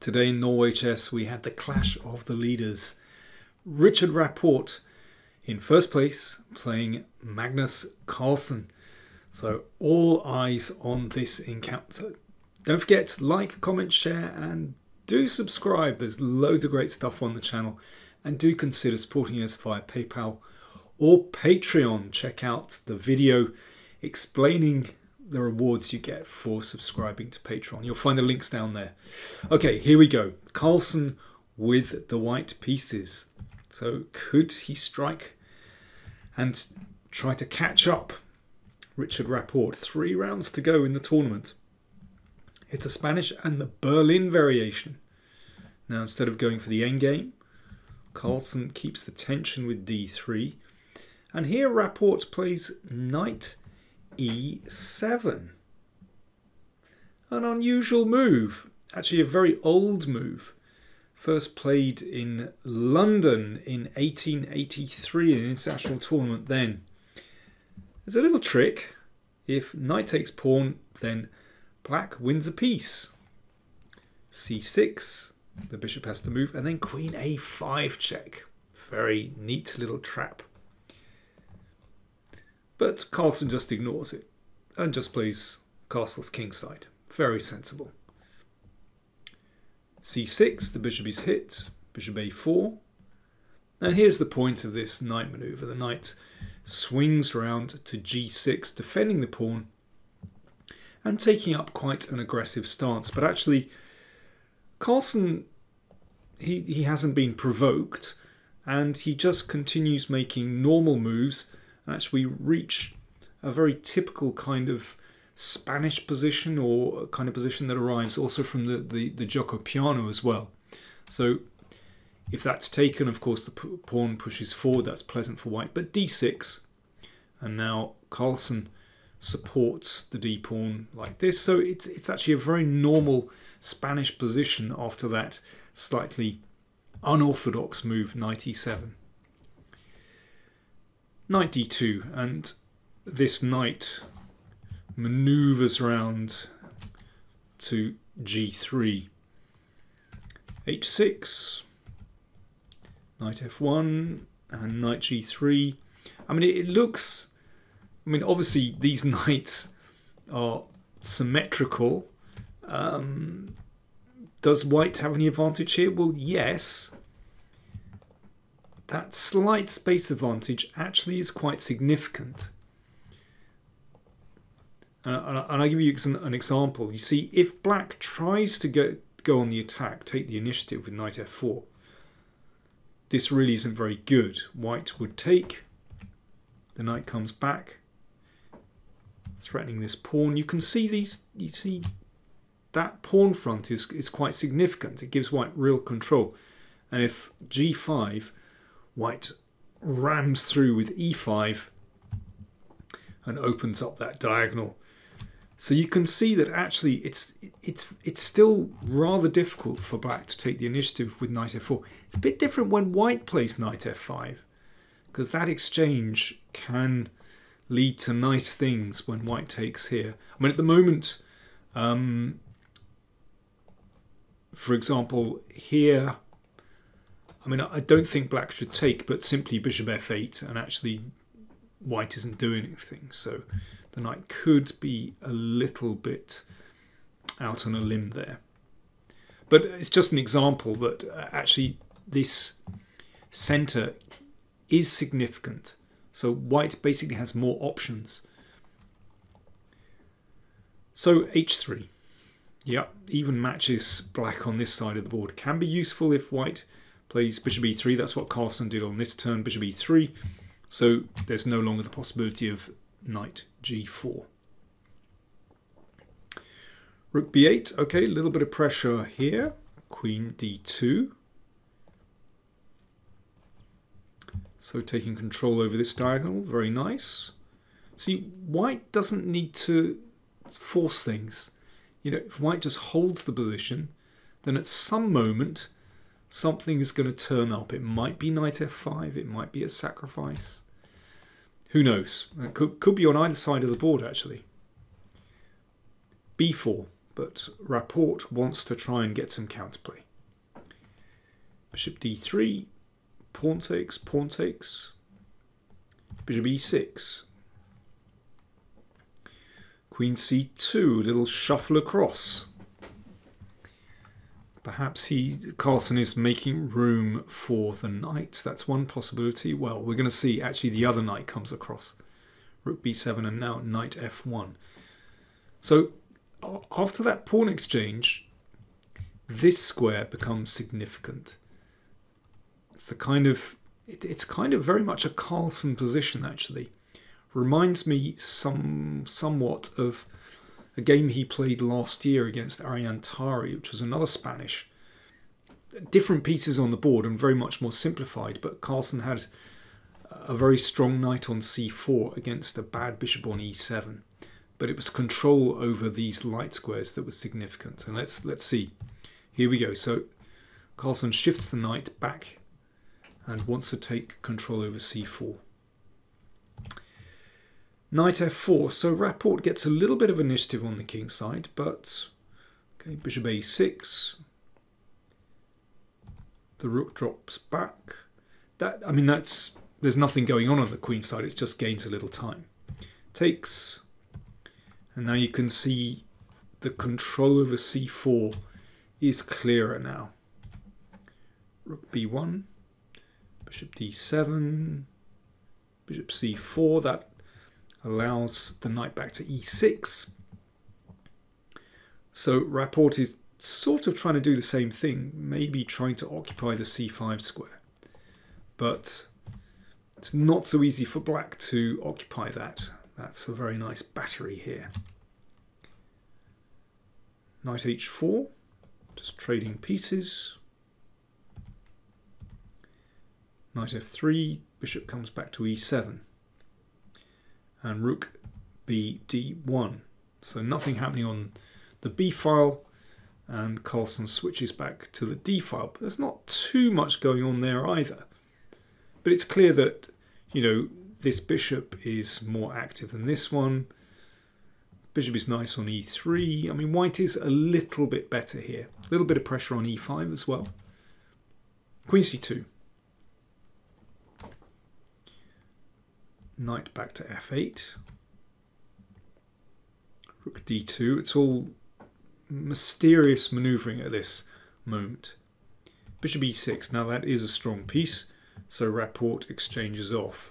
Today in Norway Chess we had the clash of the leaders. Richard Rapport in first place playing Magnus Carlsen. So all eyes on this encounter. Don't forget to like, comment, share and do subscribe. There's loads of great stuff on the channel. And do consider supporting us via PayPal or Patreon. Check out the video explaining the rewards you get for subscribing to Patreon. You'll find the links down there. Okay, here we go. Carlsen with the white pieces. So could he strike and try to catch up Richard Rapport? 3 rounds to go in the tournament. It's a Spanish and the Berlin variation. Now instead of going for the endgame, Carlsen keeps the tension with d3. And here Rapport plays knight e7. An unusual move, actually a very old move. First played in London in 1883 in an international tournament then. There's a little trick. If knight takes pawn, then black wins a piece. c6, the bishop has to move, and then queen a5 check. Very neat little trap. But Carlsen just ignores it and just plays castle's kingside. Very sensible. c6, the bishop is hit, bishop a4. And here's the point of this knight maneuver. The knight swings round to g6, defending the pawn and taking up quite an aggressive stance. But actually, Carlsen, he hasn't been provoked and he just continues making normal moves. And actually reach a very typical kind of Spanish position, or a kind of position that arrives also from the gioco piano as well. So if that's taken, of course the pawn pushes forward, that's pleasant for white, but d6, and now Carlsen supports the d pawn like this. So it's actually a very normal Spanish position after that slightly unorthodox move, knight e7. Knight d2, and this knight maneuvers around to g3. h6, knight f1, and knight g3. I mean, it looks... I mean, obviously these knights are symmetrical. Does white have any advantage here? Well, yes. That slight space advantage actually is quite significant. And I'll give you an example. You see, if black tries to go on the attack, take the initiative with knight f4, this really isn't very good. White would take, the knight comes back, threatening this pawn. You can see that pawn front is quite significant. It gives white real control. And if g5, white rams through with e5 and opens up that diagonal. So you can see that actually it's still rather difficult for black to take the initiative with knight f4. It's a bit different when white plays knight f5, because that exchange can lead to nice things when white takes here. I mean, at the moment, for example, here, I mean, I don't think black should take, but simply bishop f8, and actually white isn't doing anything. So the knight could be a little bit out on a limb there. But it's just an example that actually this center is significant. So white basically has more options. So h3. Yeah, even matches black on this side of the board. Can be useful if white plays bishop e3. That's what Carlsen did on this turn, bishop e3. So there's no longer the possibility of knight g4. Rook b8. Okay, a little bit of pressure here. Queen d2. So taking control over this diagonal. Very nice. See, white doesn't need to force things. You know, if white just holds the position, then at some moment something is going to turn up. It might be knight f5, it might be a sacrifice. Who knows? It could be on either side of the board actually. b4. but Rapport wants to try and get some counterplay. Bishop d3, pawn takes, bishop e6, queen c2, a little shuffle across. Perhaps Carlsen is making room for the knight. That's one possibility. Well, we're going to see. Actually, the other knight comes across. Rook b7 and now knight f1. So after that pawn exchange, this square becomes significant. It's it's kind of very much a Carlsen position, actually. Reminds me somewhat of a game he played last year against Ariantari, which was another Spanish. Different pieces on the board and very much more simplified, but Carlsen had a very strong knight on c4 against a bad bishop on e7. But it was control over these light squares that was significant. And let's see. Here we go. So Carlsen shifts the knight back and wants to take control over c4. Knight f4, so Rapport gets a little bit of initiative on the king side, but okay, bishop a6, the rook drops back. There's nothing going on the queen side, it just gains a little time. Takes, and now you can see the control over c4 is clearer now. Rook b1, bishop d7, bishop c4, that allows the knight back to e6. So Rapport is sort of trying to do the same thing, maybe trying to occupy the c5 square. But it's not so easy for black to occupy that. That's a very nice battery here. Knight h4, just trading pieces. Knight f3, bishop comes back to e7. And rook b d1. So nothing happening on the b file, and Carlsen switches back to the d file. But there's not too much going on there either. But it's clear that, you know, this bishop is more active than this one. Bishop is nice on e3. I mean, white is a little bit better here. A little bit of pressure on e5 as well. Queen c2. Knight back to f8. Rook d2. It's all mysterious manoeuvring at this moment. Bishop e6. Now that is a strong piece, so Rapport exchanges off.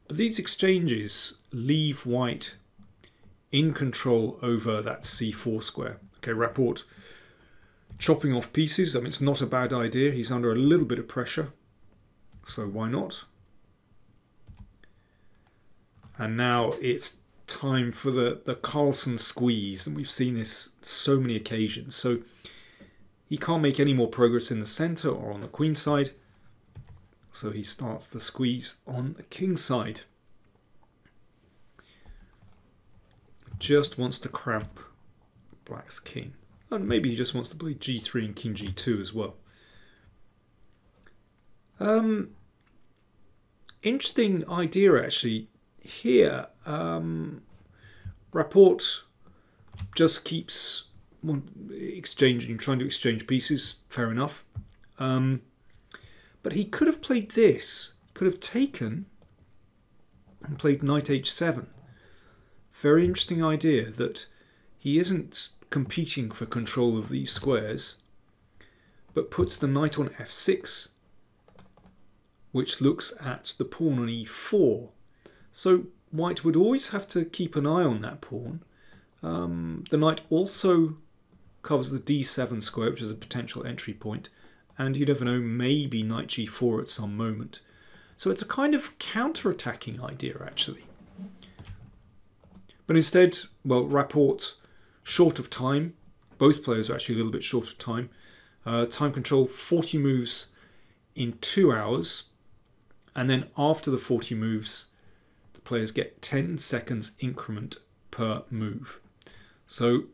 But these exchanges leave white in control over that c4 square. Okay, Rapport chopping off pieces. I mean, it's not a bad idea. He's under a little bit of pressure, so why not? And now it's time for the Carlsen squeeze, and we've seen this so many occasions. So he can't make any more progress in the center or on the queen side, so he starts the squeeze on the king side. Just wants to cramp black's king, and maybe he just wants to play g3 and king g2 as well. Interesting idea actually. Here, Rapport just keeps exchanging, trying to exchange pieces, fair enough. But he could have played this, could have taken and played knight h7. Very interesting idea that he isn't competing for control of these squares, but puts the knight on f6, which looks at the pawn on e4. So white would always have to keep an eye on that pawn. The knight also covers the d7 square, which is a potential entry point, and you never know, maybe knight g4 at some moment. So it's a kind of counter-attacking idea actually. But instead, well, Rapport short of time. Both players are actually a little bit short of time. Time control, 40 moves in 2 hours, and then after the 40 moves, players get 10 seconds increment per move. So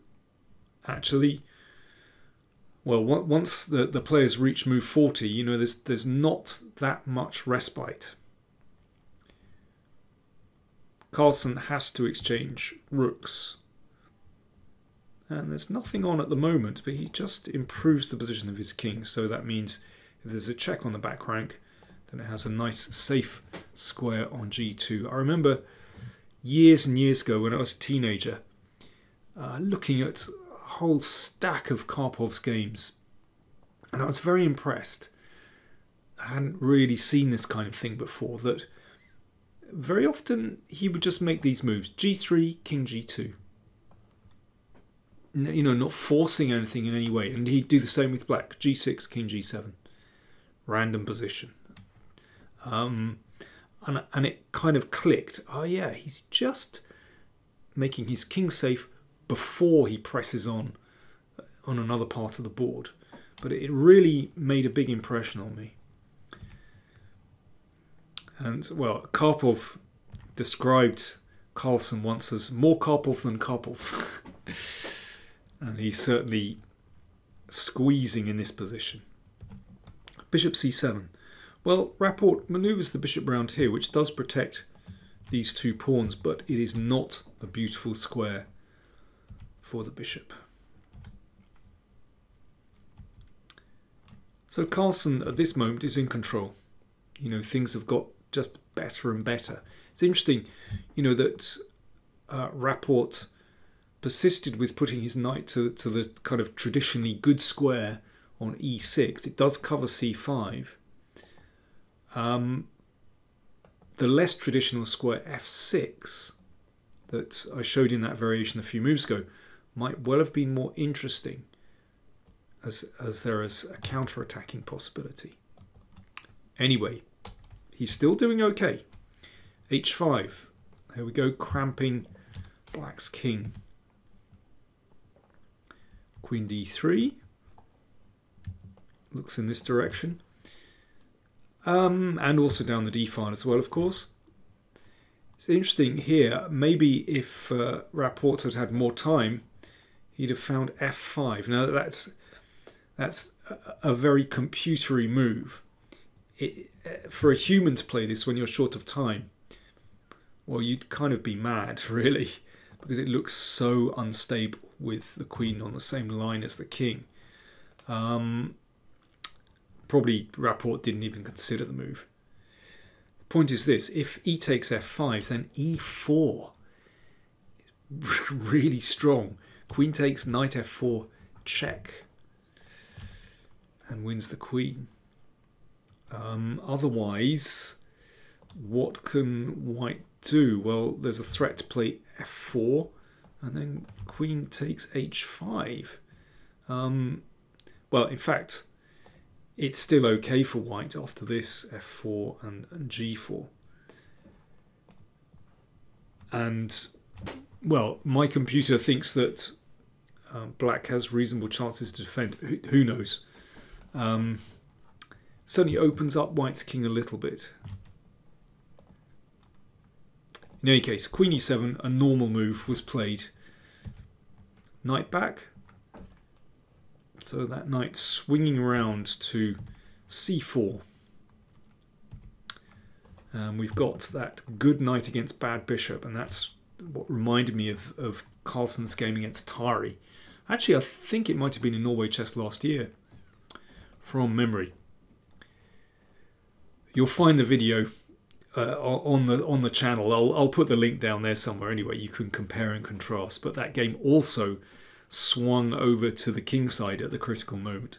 actually, well, once the players reach move 40, you know, there's not that much respite. Carlsen has to exchange rooks, And there's nothing on at the moment, but he just improves the position of his king. So that means if there's a check on the back rank, then it has a nice safe square on g2. I remember years and years ago when I was a teenager looking at a whole stack of Karpov's games, and I was very impressed. I hadn't really seen this kind of thing before, that very often he would just make these moves: g3, king g2. You know, not forcing anything in any way. And he'd do the same with black: g6, king g7. Random position. And it kind of clicked. Oh yeah, he's just making his king safe before he presses on another part of the board. But it really made a big impression on me. And, well, Karpov described Carlsen once as more Karpov than Karpov. And he's certainly squeezing in this position. Bishop c7. Well, Rapport manoeuvres the bishop round here, which does protect these two pawns, but it is not a beautiful square for the bishop. So Carlsen at this moment is in control. You know, things have got just better and better. It's interesting, you know, that Rapport persisted with putting his knight to the kind of traditionally good square on e6. It does cover c5. The less traditional square f6 that I showed in that variation a few moves ago might well have been more interesting, as there is a counter-attacking possibility. Anyway, he's still doing okay. h5. There we go, cramping black's king. Queen d3. Looks in this direction. And also down the d file as well, of course. It's interesting here, maybe if Rapport had had more time, he'd have found f5. Now that's a very computery move. For a human to play this when you're short of time, well, you'd kind of be mad, really, because it looks so unstable with the queen on the same line as the king. Probably Rapport didn't even consider the move. The point is this: if e takes f5, then e4 is really strong. Queen takes, knight f4, check, and wins the queen. Otherwise, what can white do? Well, there's a threat to play f4, and then queen takes h5. Well, in fact, it's still okay for white after this, f4 and g4. And, well, my computer thinks that black has reasonable chances to defend. Who knows? Certainly opens up white's king a little bit. In any case, queen e7, a normal move, was played. Knight back. So that knight swinging around to c4. We've got that good knight against bad bishop, and that's what reminded me of Carlsen's game against Tari. Actually, I think it might have been in Norway Chess last year, from memory. You'll find the video on the channel. I'll put the link down there somewhere. Anyway, you can compare and contrast. But that game also swung over to the king side at the critical moment.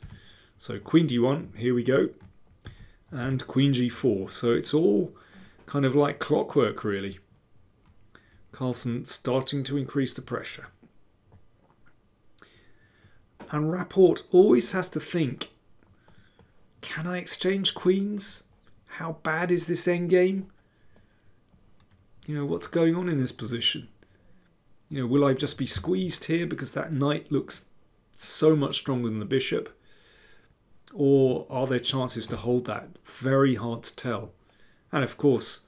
So queen d1, here we go, and queen g4. So it's all kind of like clockwork, really. Carlsen starting to increase the pressure. And Rapport always has to think, can I exchange queens? How bad is this endgame? You know, what's going on in this position? You know, will I just be squeezed here because that knight looks so much stronger than the bishop? Or are there chances to hold that? Very hard to tell. And of course,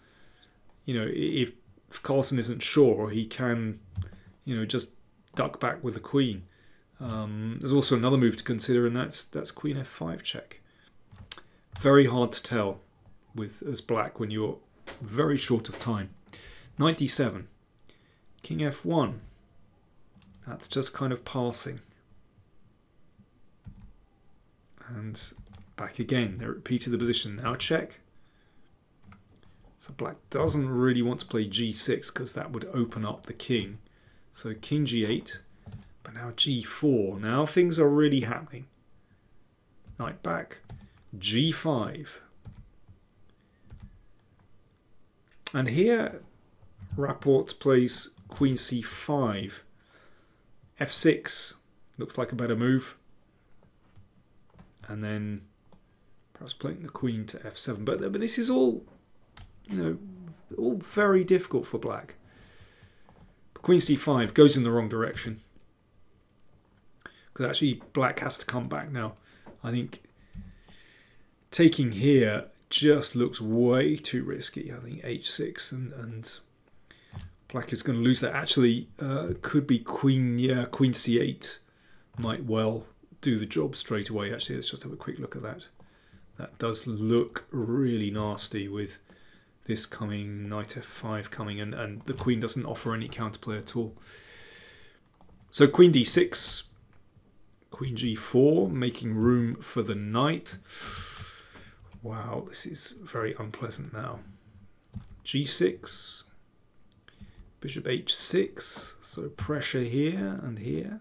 you know, if Carlsen isn't sure, he can, you know, just duck back with the queen. There's also another move to consider, and that's queen f5 check. Very hard to tell as black when you're very short of time. Knight d7. King f1. That's just kind of passing. And back again. They repeated the position. Now check. So black doesn't really want to play g6 because that would open up the king. So king g8, but now g4. Now things are really happening. Knight back, g5. And here Rapport plays queen c5. f6 looks like a better move. And then perhaps playing the queen to f7. But this is all, you know, all very difficult for black. But queen c5 goes in the wrong direction. Because actually black has to come back now. I think taking here just looks way too risky. I think h6 and black is going to lose that. Actually, could be queen, yeah, queen c8 might well do the job straight away. Actually, let's just have a quick look at that. That does look really nasty with this coming, knight f5 coming, and the queen doesn't offer any counterplay at all. So queen d6, queen g4, making room for the knight. Wow, this is very unpleasant now. g6, bishop h6, so pressure here and here.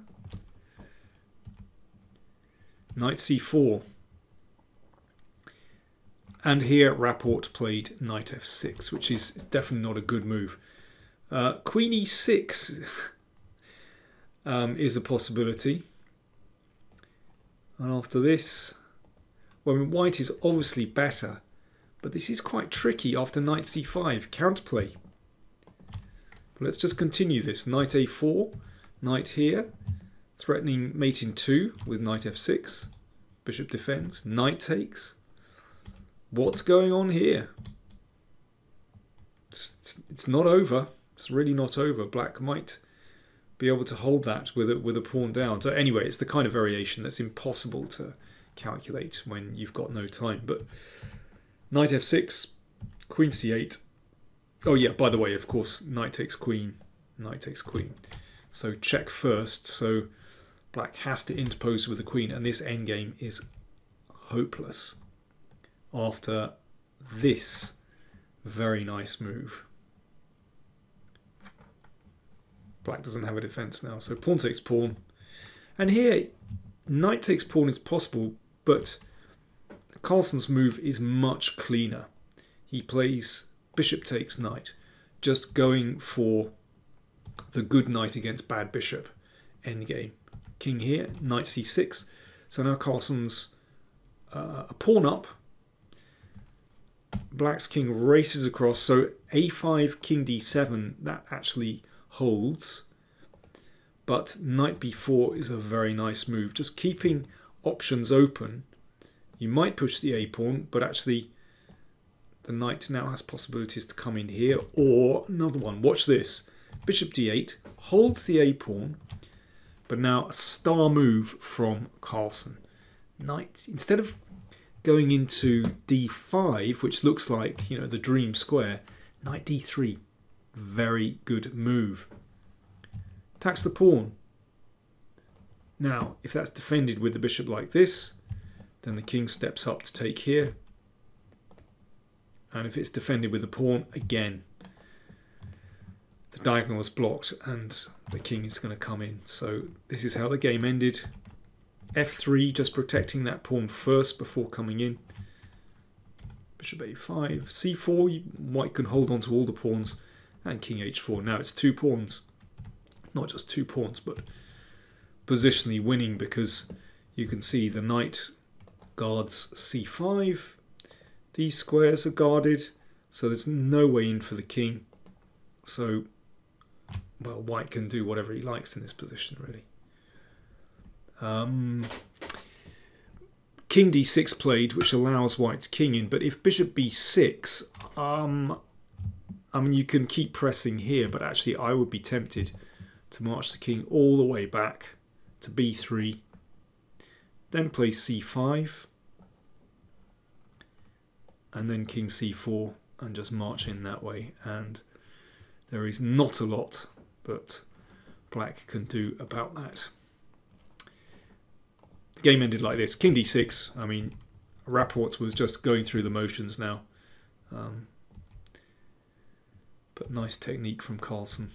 Knight c4. And here Rapport played knight f6, which is definitely not a good move. Queen e6 is a possibility. And after this, well, I mean, white is obviously better, but this is quite tricky after knight c5, counterplay. But let's just continue this. Knight a4, knight here, threatening mate in 2 with knight f6, bishop defends, knight takes. What's going on here? It's not over. It's really not over. Black might be able to hold that with a pawn down. So anyway, it's the kind of variation that's impossible to calculate when you've got no time. But knight f6, queen c8. Oh yeah, by the way, of course, knight takes queen, knight takes queen. So check first. So black has to interpose with the queen, and this endgame is hopeless after this very nice move. Black doesn't have a defense now, so pawn takes pawn. And here, knight takes pawn is possible, but Carlsen's move is much cleaner. He plays bishop takes knight, just going for the good knight against bad bishop endgame. King here, knight c6. So now Carlsen's a pawn up. Black's king races across, so a5, king d7, that actually holds. But knight b4 is a very nice move. Just keeping options open. You might push the a-pawn, but actually the knight now has possibilities to come in here. Or another one, watch this. Bishop d8 holds the a-pawn, but now a star move from Carlsen. Knight, instead of going into d5, which looks like, you know, the dream square, knight d3, very good move. Attacks the pawn. Now, if that's defended with the bishop like this, then the king steps up to take here. And if it's defended with the pawn, again, the diagonal is blocked and the king is going to come in. So this is how the game ended. f3, just protecting that pawn first before coming in. Bishop a5, c4, white can hold on to all the pawns, and king h4. Now it's 2 pawns. Not just 2 pawns, but positionally winning, because you can see the knight guards c5. These squares are guarded, so there's no way in for the king. So, well, white can do whatever he likes in this position, really. King d6 played, which allows white's king in, but if bishop b6, I mean, you can keep pressing here, but actually I would be tempted to march the king all the way back to b3, then play c5, and then king c4, and just march in that way. And there is not a lot that black can do about that. The game ended like this. King d6. I mean, Rapport was just going through the motions now. But nice technique from Carlsen.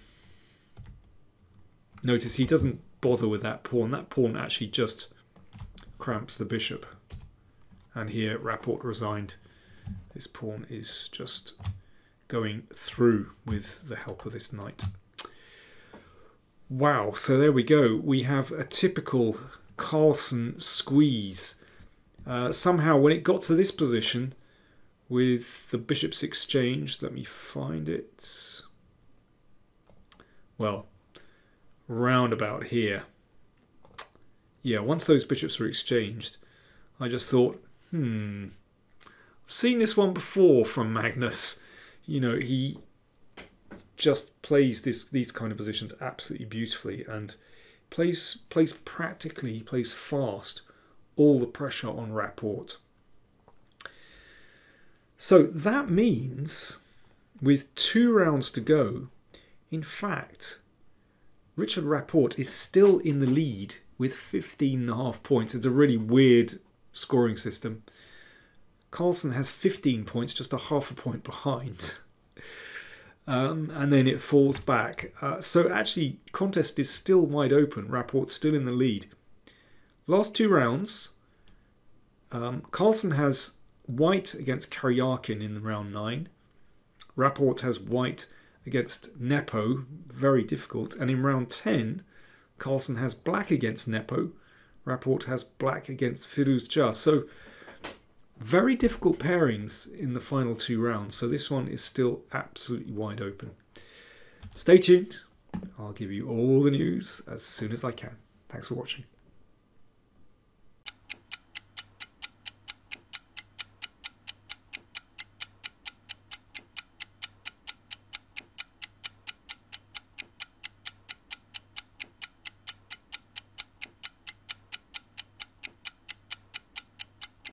Notice he doesn't bother with that pawn. That pawn actually just cramps the bishop. And here Rapport resigned. This pawn is just going through with the help of this knight. Wow, so there we go. We have a typical Carlsen squeeze. Somehow when it got to this position with the bishops exchanged, let me find it. Well, round about here. Yeah, once those bishops were exchanged, I just thought, I've seen this one before from Magnus. You know, he just plays these kind of positions absolutely beautifully and plays practically, plays fast, all the pressure on Rapport. So that means with 2 rounds to go, in fact, Richard Rapport is still in the lead with 15.5 points. It's a really weird scoring system. Carlsen has 15 points, just a half a point behind. And then it falls back. So actually, contest is still wide open. Rapport's still in the lead. Last 2 rounds, Carlsen has white against Karyakin in round 9. Rapport has white against Nepo, very difficult. And in round 10, Carlsen has black against Nepo. Rapport has black against Firuzja. So very difficult pairings in the final 2 rounds. So this one is still absolutely wide open. Stay tuned. I'll give you all the news as soon as I can. Thanks for watching.